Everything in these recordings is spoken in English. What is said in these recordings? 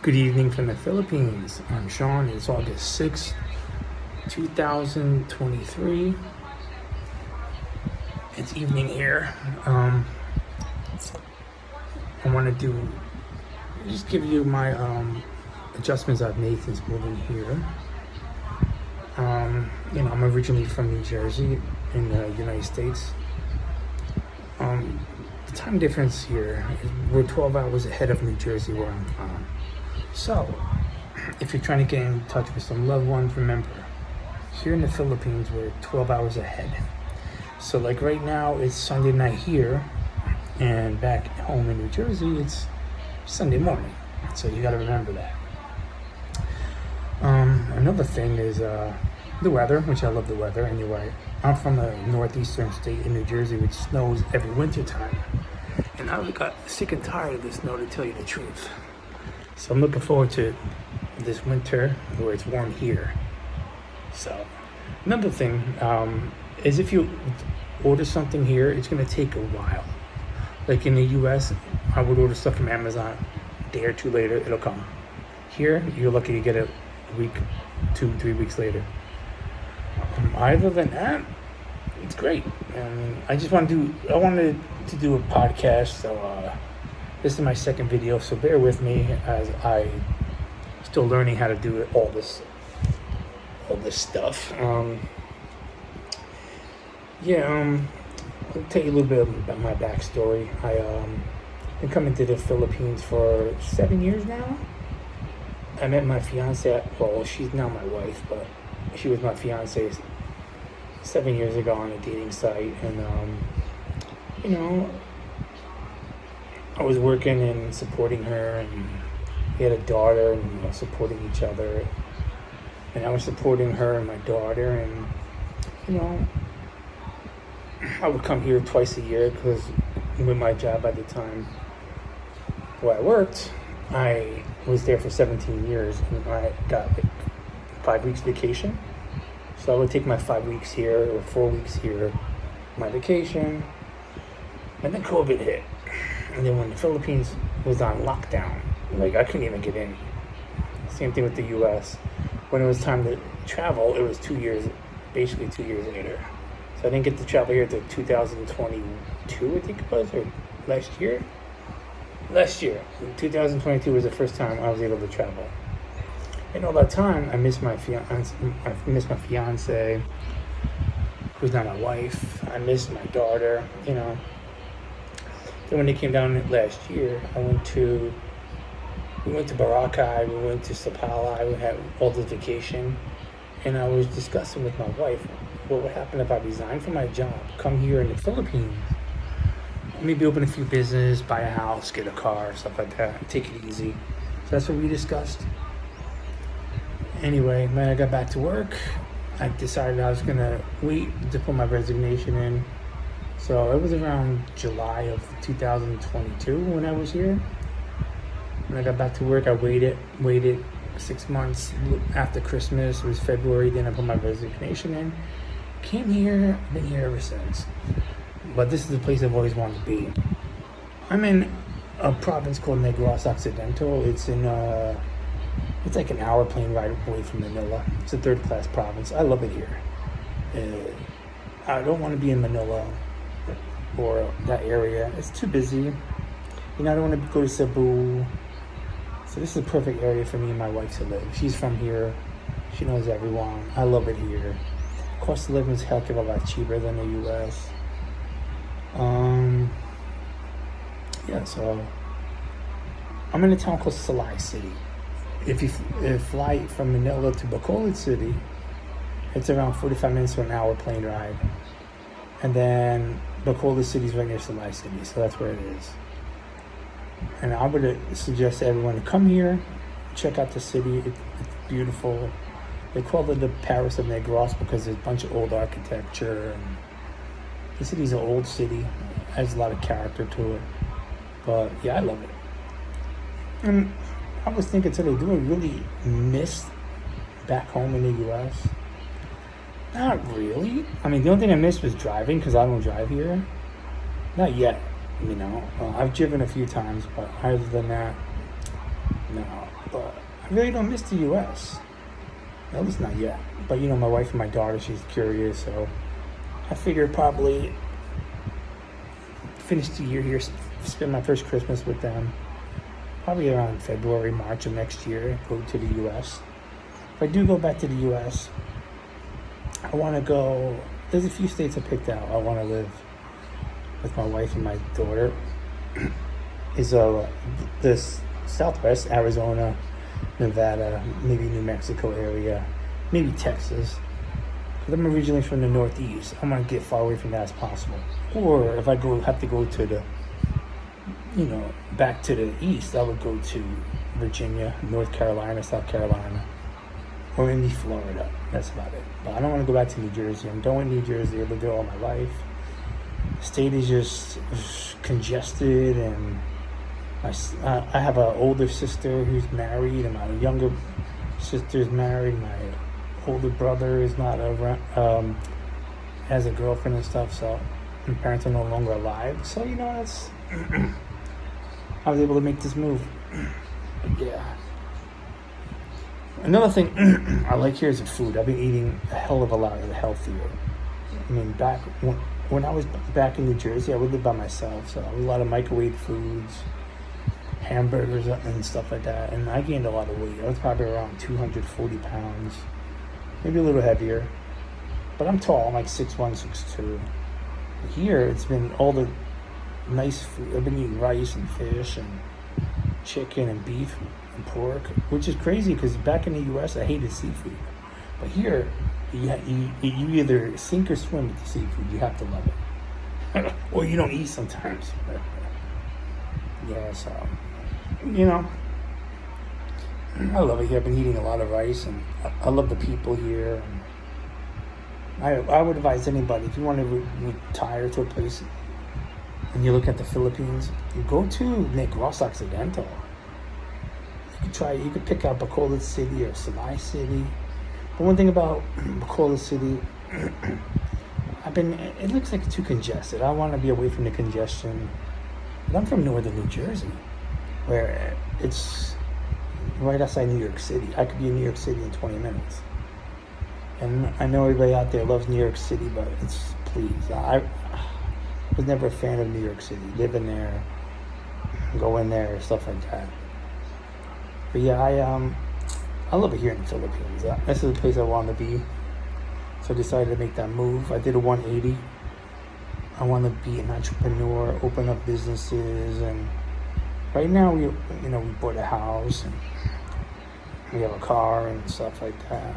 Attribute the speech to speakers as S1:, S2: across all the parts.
S1: Good evening from the Philippines. I'm Sean. It's August 6th, 2023. It's evening here. I want to just give you my adjustments I've made since moving here. I'm originally from New Jersey in the United States. The time difference here, we're 12 hours ahead of New Jersey where I'm from. So, if you're trying to get in touch with some loved ones, remember, here in the Philippines, we're 12 hours ahead. So like right now, it's Sunday night here, and back home in New Jersey, it's Sunday morning. So you gotta remember that. Another thing is the weather, which I love the weather anyway. I'm from a northeastern state in New Jersey, which snows every winter time. And I got sick and tired of the snow, to tell you the truth. So I'm looking forward to this winter where it's warm here. So another thing is if you order something here, it's gonna take a while. Like in the US, I would order stuff from Amazon, a day or two later, it'll come. Here, you're lucky to get it a week, 2-3 weeks later. Other than that, it's great. I wanted to do a podcast, so this is my second video, so bear with me as I still learning how to do all this stuff. I'll tell you a little bit about my backstory. I've been coming to the Philippines for 7 years now. I met my fiance, well, she's now my wife, but she was my fiance 7 years ago on a dating site, and I was working and supporting her, and we had a daughter, and we were supporting each other, and I was supporting her and my daughter, and I would come here twice a year because with my job at the time where I worked, I was there for 17 years, and I got like 5 weeks vacation. So I would take my 5 weeks here or 4 weeks here, my vacation, and then COVID hit. And then when the Philippines was on lockdown, like I couldn't even get in. Same thing with the US. When it was time to travel, it was 2 years, basically 2 years later. So I didn't get to travel here until 2022, I think it was, or last year. Last year, 2022 was the first time I was able to travel. And all that time, I missed my fiance, who's now my wife. I missed my daughter, Then when they came down last year, we went to Boracay, we went to Sapala, we had all this vacation. And I was discussing with my wife, what would happen if I resigned from my job, come here in the Philippines, maybe open a few business, buy a house, get a car, stuff like that, take it easy. So that's what we discussed. Anyway, when I got back to work, I decided I was gonna wait to put my resignation in. So it was around July of 2022 when I was here. When I got back to work, I waited 6 months after Christmas. It was February, then I put my resignation in. Came here, been here ever since. But this is the place I've always wanted to be. I'm in a province called Negros Occidental. It's like an hour plane ride away from Manila. It's a third-class province. I love it here. I don't want to be in Manila or that area. It's too busy. I don't want to go to Cebu. So this is a perfect area for me and my wife to live. She's from here. She knows everyone. I love it here. Cost of living is a heck of a lot cheaper than the U.S. So I'm in a town called Salai City. If you fly from Manila to Bacolod City, it's around 45 minutes to an hour plane ride. And then Bacolod City is right near Salai City, so that's where it is. And I would suggest everyone to come here, check out the city. It's beautiful. They call it the Paris of Negros because there's a bunch of old architecture. And the city's an old city, has a lot of character to it. But yeah, I love it. And I was thinking today, do I really miss back home in the U.S.? Not really. I mean, the only thing I missed was driving because I don't drive here. Not yet, I've driven a few times, but other than that, no. But I really don't miss the U.S. At least not yet. But my wife and my daughter, she's curious, so I figured probably finish the year here, spend my first Christmas with them. Probably around February, March of next year, go to the U.S. If I do go back to the U.S., I want to go. There's a few states I picked out. I want to live with my wife and my daughter. Is this Southwest, Arizona, Nevada, maybe New Mexico area, maybe Texas. Because I'm originally from the Northeast. I want to get far away from that as possible. Or if I have to go to the, back to the East, I would go to Virginia, North Carolina, South Carolina, or maybe Florida. That's about it. But I don't want to go back to New Jersey. I'm done with New Jersey. I've lived there all my life. The state is just congested, and I have an older sister who's married, and my younger sister's married. My older brother is not around, has a girlfriend and stuff. So my parents are no longer alive. So that's I was able to make this move. But yeah. Another thing I like here is the food. I've been eating a hell of a lot healthier. I mean, back when I was back in New Jersey, I would live by myself, so a lot of microwave foods, hamburgers and stuff like that, and I gained a lot of weight. I was probably around 240 pounds, maybe a little heavier, but I'm tall. I'm like 6'1", 6'2". Here, it's been all the nice food. I've been eating rice and fish and chicken and beef and pork, which is crazy because back in the U.S. I hated seafood, but here you either sink or swim with the seafood. You have to love it, or you don't eat sometimes. Yeah, so I love it here. I've been eating a lot of rice, and I love the people here. And I would advise anybody, if you want to retire to a place and you look at the Philippines, you go to Negros Occidental. You could pick out Bacolod City or Samay City. But one thing about Bacolod City, it looks like it's too congested. I want to be away from the congestion. But I'm from northern New Jersey, where it's right outside New York City. I could be in New York City in 20 minutes. And I know everybody out there loves New York City, but I was never a fan of New York City. Living there, going there, stuff like that. But yeah, I love it here in the Philippines. This is the place I want to be. So I decided to make that move. I did a 180. I want to be an entrepreneur, open up businesses, and right now we bought a house and we have a car and stuff like that.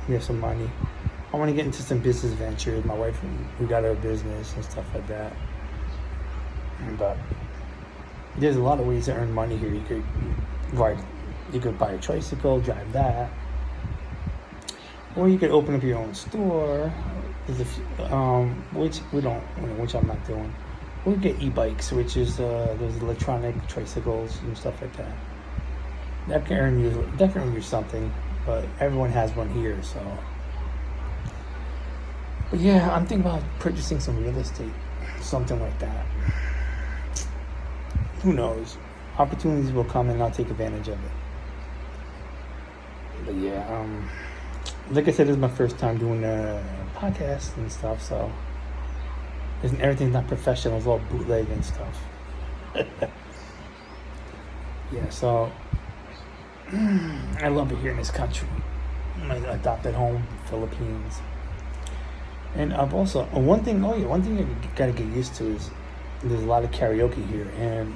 S1: We have some money. I want to get into some business ventures. My wife, we got our business and stuff like that. But there's a lot of ways to earn money here. You could buy a tricycle, drive that, or you could open up your own store. There's a few, which I'm not doing. We get e-bikes, which is those electronic tricycles and stuff like that. That can earn you something, but everyone has one here, so. But yeah, I'm thinking about purchasing some real estate, something like that. Who knows? Opportunities will come and I'll take advantage of it. But yeah, like I said, this is my first time doing a podcast and stuff, so everything's not professional. It's all bootleg and stuff. Yeah, so I love it here in this country. My adopted home, Philippines. And I've also one thing you gotta get used to is there's a lot of karaoke here, and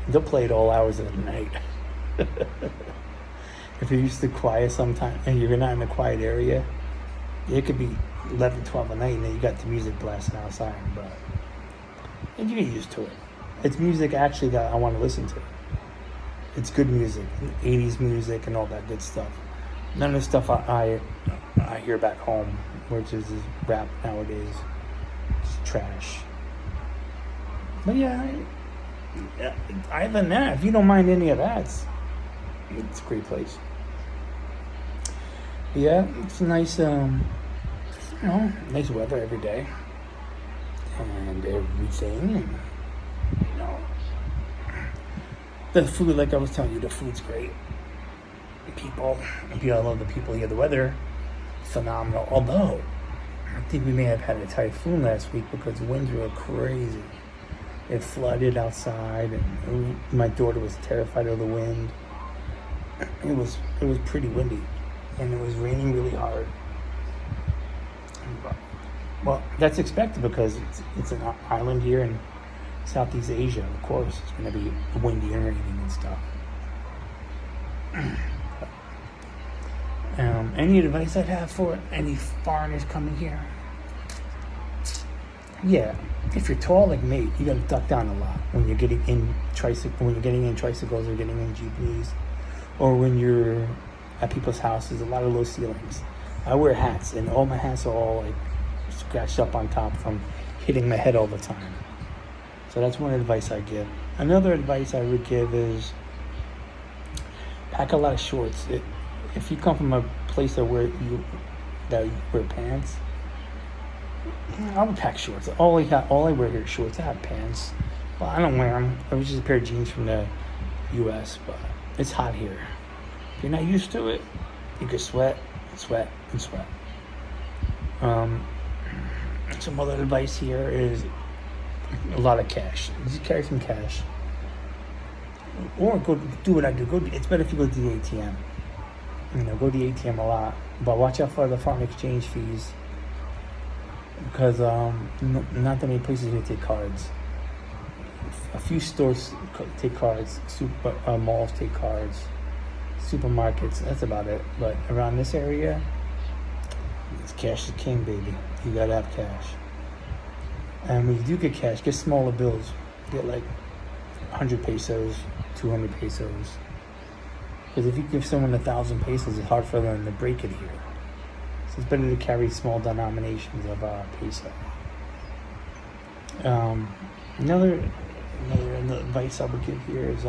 S1: they'll play it all hours of the night. If you're used to quiet sometime and you're not in a quiet area, it could be 11, 12 at night and then you got the music blasting outside, and you get used to it. It's music actually that I want to listen to. It's good music, 80s music and all that good stuff. None of the stuff I hear back home, which is rap nowadays. It's trash. But yeah, other than that, if you don't mind any of that, it's a great place. But yeah, it's nice, nice weather every day and everything. The food, like I was telling you, the food's great. people. I love the people here. The weather, phenomenal. Although, I think we may have had a typhoon last week because the winds were crazy. It flooded outside, and my daughter was terrified of the wind. It was pretty windy, and it was raining really hard. Well, that's expected because it's an island here in Southeast Asia. Of course, it's going to be windy and raining and stuff. Any advice I'd have for any foreigners coming here? Yeah, if you're tall like me, you gotta duck down a lot when you're getting in tricycles or getting in jeepneys, or when you're at people's houses. A lot of low ceilings. I wear hats, and all my hats are all like scratched up on top from hitting my head all the time. So that's one advice I give. Another advice I would give is pack a lot of shorts. If you come from a place that you wear pants, I would pack shorts. All I wear here is shorts. I have pants, but I don't wear them. I was just a pair of jeans from the U.S., but it's hot here. If you're not used to it, you could sweat, sweat, and sweat. Some other advice here is a lot of cash. Just carry some cash, or go do what I do. It's better if you go to the ATM. Go to the ATM a lot, but watch out for the foreign exchange fees because not that many places here take cards. A few stores take cards, malls take cards, supermarkets. That's about it. But around this area, it's cash is king, baby. You gotta have cash. And when you do get cash, get smaller bills. Get like 100 pesos, 200 pesos. Because if you give someone 1,000 pesos, it's hard for them to break it here. So it's better to carry small denominations of peso. Another advice I would give here is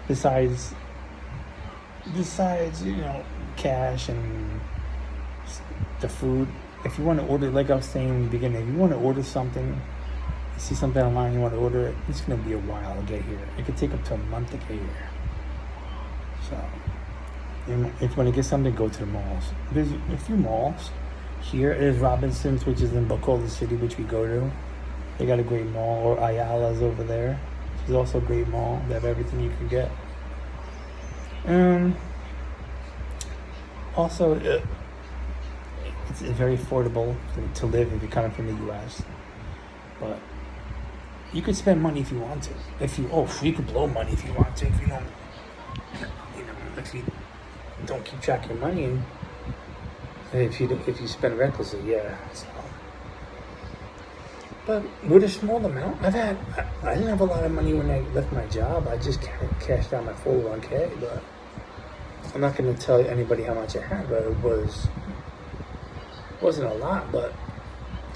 S1: besides cash and the food, if you want to order, like I was saying in the beginning, if you want to order something, you see something online, you want to order it, it's going to be a while to get here. It could take up to a month to get here. So, if you want to get something, go to the malls. There's a few malls here. There's Robinson's, which is in Bacolod City, which we go to. They got a great mall. Or Ayala's over there, which is also a great mall. They have everything you can get. Also, it's very affordable to live if you're coming from the U.S. But you could spend money if you want to. You could blow money if you want to. If you don't keep track of your money, and if you spend recklessly, yeah. So. But with a small amount, I didn't have a lot of money when I left my job. I just cashed out my 401k, but I'm not going to tell anybody how much I had, but it wasn't a lot, but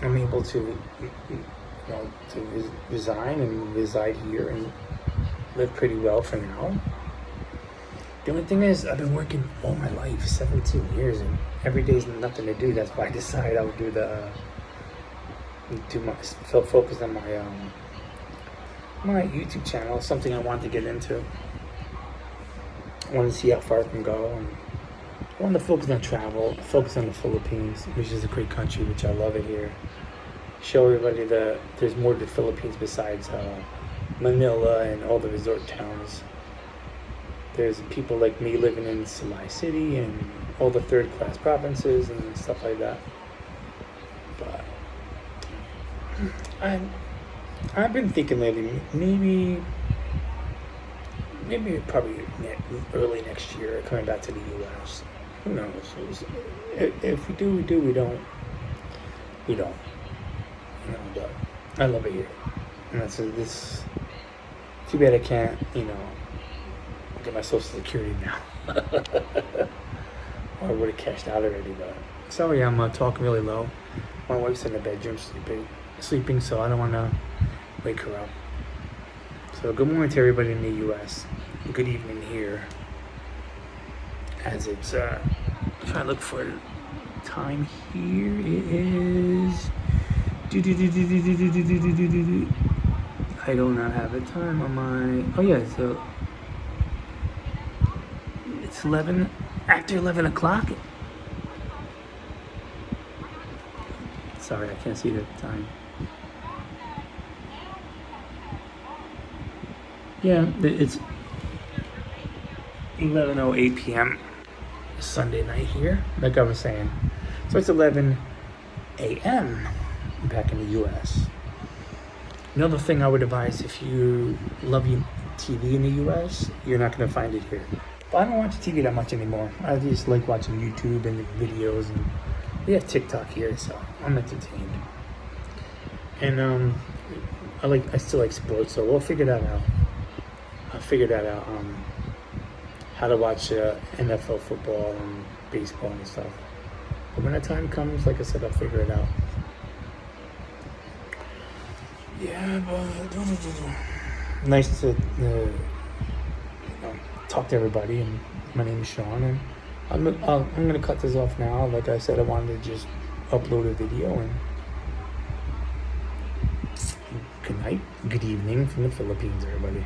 S1: I'm able to resign and reside here and live pretty well for now. The only thing is, I've been working all my life, 17 years, and every day's nothing to do. That's why I decided I would focus on my YouTube channel. It's something I wanted to get into. I want to see how far I can go, and I want to focus on travel, focus on the Philippines, which is a great country, which I love it here. Show everybody that there's more to the Philippines besides Manila and all the resort towns. There's people like me living in Salai City and all the third-class provinces and stuff like that. But I've been thinking lately, maybe probably early next year, coming back to the U.S. Who knows? If we do, we do. We don't. But I love it here. And that's this. Too bad I can't, get my Social Security now. Or I would have cashed out already, but sorry, I'm talking really low. My wife's in the bedroom sleeping, so I don't want to wake her up. So good morning to everybody in the U.S. Good evening here. As it's trying to look for time here. It is. I do not have a time on my. Oh yeah, so It's 11, after 11 o'clock. Sorry, I can't see the time. Yeah, it's 11:08 p.m. Sunday night here, like I was saying. So it's 11 a.m. back in the U.S. Another thing I would advise, if you love TV in the U.S., you're not going to find it here. But I don't watch TV that much anymore. I just like watching YouTube and videos, and we have TikTok here, so I'm entertained. And I still like sports, so we'll figure that out. I'll figure that out. How to watch NFL football and baseball and stuff. But when that time comes, like I said, I'll figure it out. Yeah, but nice to talk to everybody. And my name is Sean, and I'm gonna cut this off now. Like I said, I wanted to just upload a video. And good night, good evening from the Philippines, everybody.